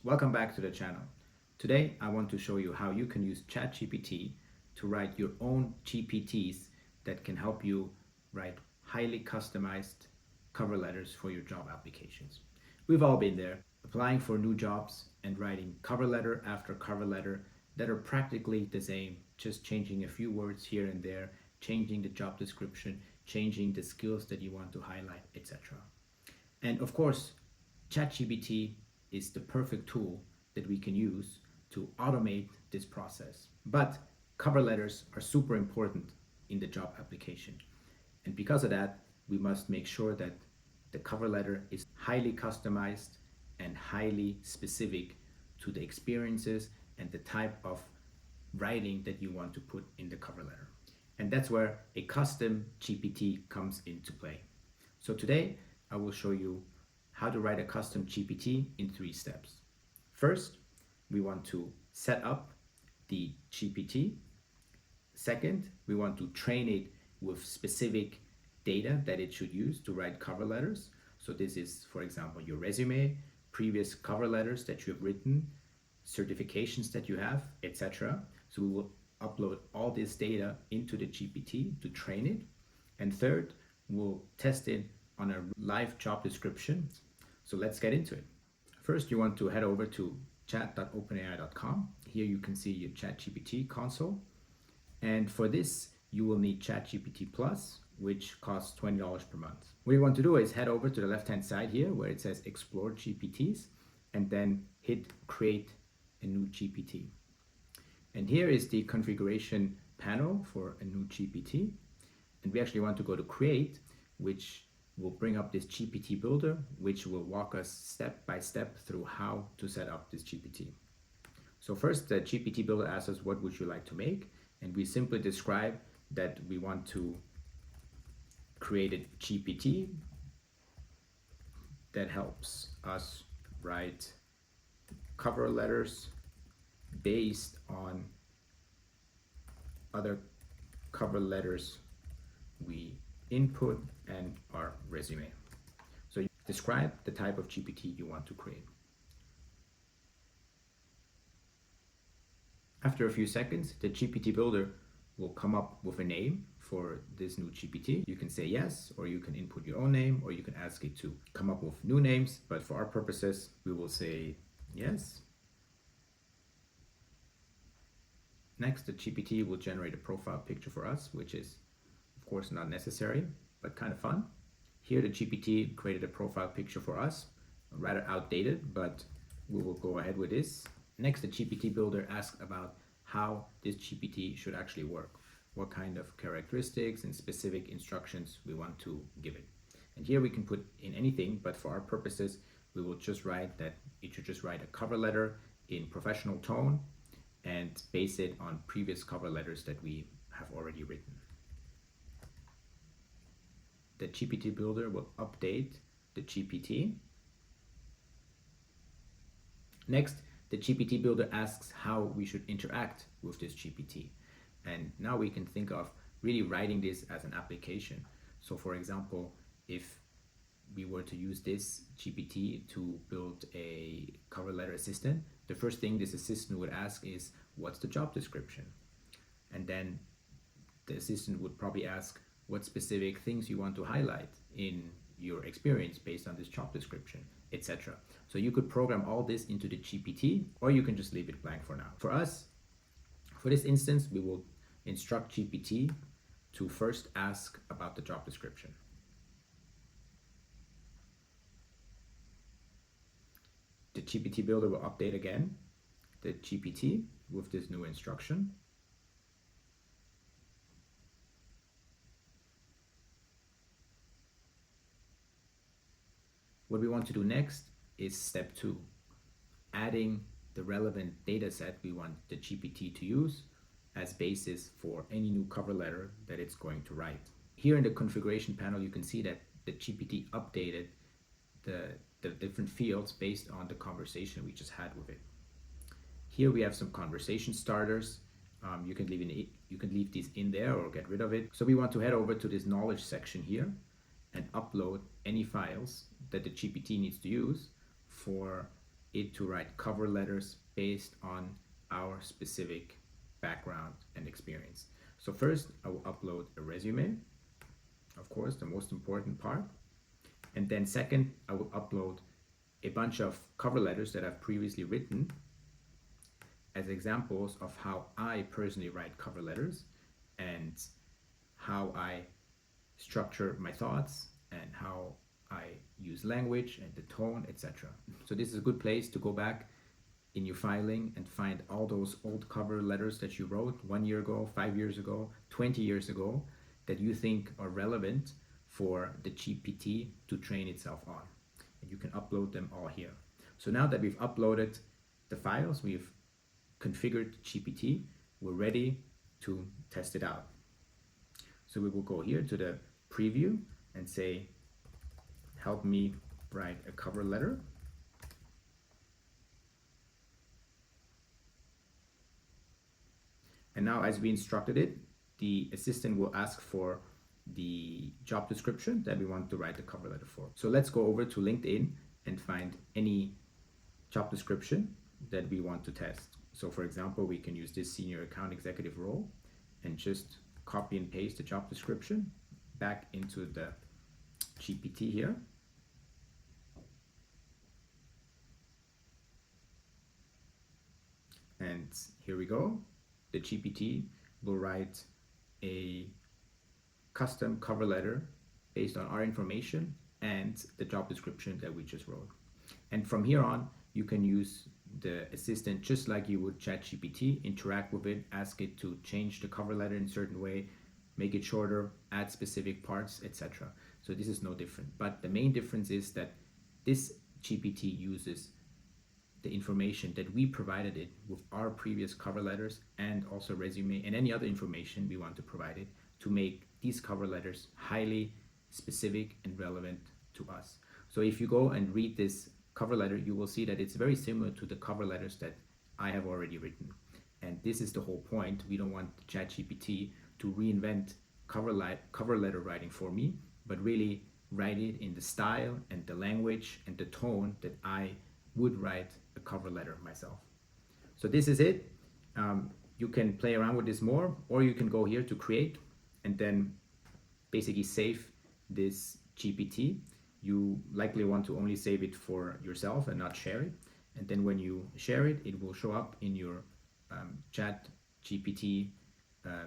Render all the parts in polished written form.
Welcome back to the channel. Today I want to show you how you can use ChatGPT to write your own GPTs that can help you write highly customized cover letters for your job applications. We've all been there, applying for new jobs and writing cover letter after cover letter that are practically the same, just changing a few words here and there, changing the job description, changing the skills that you want to highlight, etc. And of course, ChatGPT is the perfect tool that we can use to automate this process. But cover letters are super important in the job application. And because of that, we must make sure that the cover letter is highly customized and highly specific to the experiences and the type of writing that you want to put in the cover letter. And that's where a custom GPT comes into play. So today I will show you how to write a custom GPT in 3 steps. First, we want to set up the GPT. Second, we want to train it with specific data that it should use to write cover letters. So this is, for example, your resume, previous cover letters that you have written, certifications that you have, etc. So we will upload all this data into the GPT to train it. And third, we'll test it on a live job description. So let's get into it. First, you want to head over to chat.openai.com. Here you can see your ChatGPT console. And for this, you will need ChatGPT Plus, which costs $20 per month. What you want to do is head over to the left-hand side here where it says Explore GPTs, and then hit Create a new GPT. And here is the configuration panel for a new GPT. And we actually want to go to Create, which will bring up this GPT builder, which will walk us step by step through how to set up this GPT. So first, the GPT builder asks us, what would you like to make? And we simply describe that we want to create a GPT that helps us write cover letters based on other cover letters we input and our resume. So you describe the type of GPT you want to create. After a few seconds, the GPT builder will come up with a name for this new GPT. You can say yes, or you can input your own name, or you can ask it to come up with new names. But for our purposes, we will say yes. Next, the GPT will generate a profile picture for us, which is of course not necessary, but kind of fun. Here the GPT created a profile picture for us, rather outdated, but we will go ahead with this. Next, the GPT builder asks about how this GPT should actually work, what kind of characteristics and specific instructions we want to give it. And here we can put in anything, but for our purposes, we will just write that it should just write a cover letter in professional tone and base it on previous cover letters that we have already written. The GPT builder will update the GPT. Next, the GPT builder asks how we should interact with this GPT. And now we can think of really writing this as an application. So for example, if we were to use this GPT to build a cover letter assistant, the first thing this assistant would ask is, what's the job description? And then the assistant would probably ask, what specific things you want to highlight in your experience based on this job description, etc. So you could program all this into the GPT, or you can just leave it blank for now. For us, for this instance, we will instruct GPT to first ask about the job description. The GPT builder will update again the GPT with this new instruction. What we want to do next is step 2, adding the relevant data set we want the GPT to use as basis for any new cover letter that it's going to write. Here in the configuration panel, you can see that the GPT updated the different fields based on the conversation we just had with it. Here we have some conversation starters. You can leave these in there or get rid of it. So we want to head over to this knowledge section here and upload any files that the GPT needs to use for it to write cover letters based on our specific background and experience. So first, I will upload a resume, of course, the most important part. And then second, I will upload a bunch of cover letters that I've previously written as examples of how I personally write cover letters and how I structure my thoughts and how I use language and the tone, etc. So this is a good place to go back in your filing and find all those old cover letters that you wrote 1 year ago, 5 years ago, 20 years ago that you think are relevant for the GPT to train itself on. And you can upload them all here. So now that we've uploaded the files, we've configured GPT, we're ready to test it out. So we will go here to the preview and say, help me write a cover letter. And now as we instructed it, the assistant will ask for the job description that we want to write the cover letter for. So let's go over to LinkedIn and find any job description that we want to test. So for example, we can use this senior account executive role and just copy and paste the job description back into the GPT here. And here we go. The GPT will write a custom cover letter based on our information and the job description that we just wrote. And from here on, you can use the assistant just like you would ChatGPT, interact with it, ask it to change the cover letter in a certain way, make it shorter, add specific parts, etc. So this is no different. But the main difference is that this GPT uses the information that we provided it with our previous cover letters and also resume and any other information we want to provide it to make these cover letters highly specific and relevant to us. So if you go and read this cover letter, you will see that it's very similar to the cover letters that I have already written. And this is the whole point. We don't want ChatGPT to reinvent cover letter writing for me, but really write it in the style and the language and the tone that I would write a cover letter myself. So this is it. You can play around with this more, or you can go here to create and then basically save this GPT. You likely want to only save it for yourself and not share it. And then when you share it, it will show up in your ChatGPT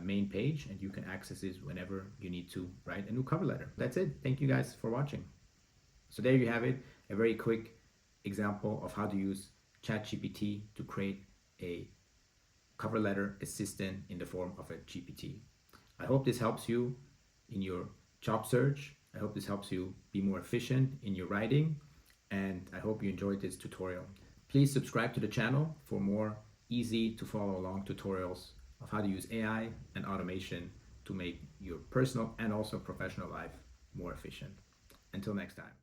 main page, and you can access this whenever you need to write a new cover letter. That's it. Thank you guys for watching. So there you have it, a very quick example of how to use ChatGPT to create a cover letter assistant in the form of a GPT. I hope this helps you in your job search. I hope this helps you be more efficient in your writing, and I hope you enjoyed this tutorial. Please subscribe to the channel for more easy to follow along tutorials of how to use AI and automation to make your personal and also professional life more efficient. Until next time.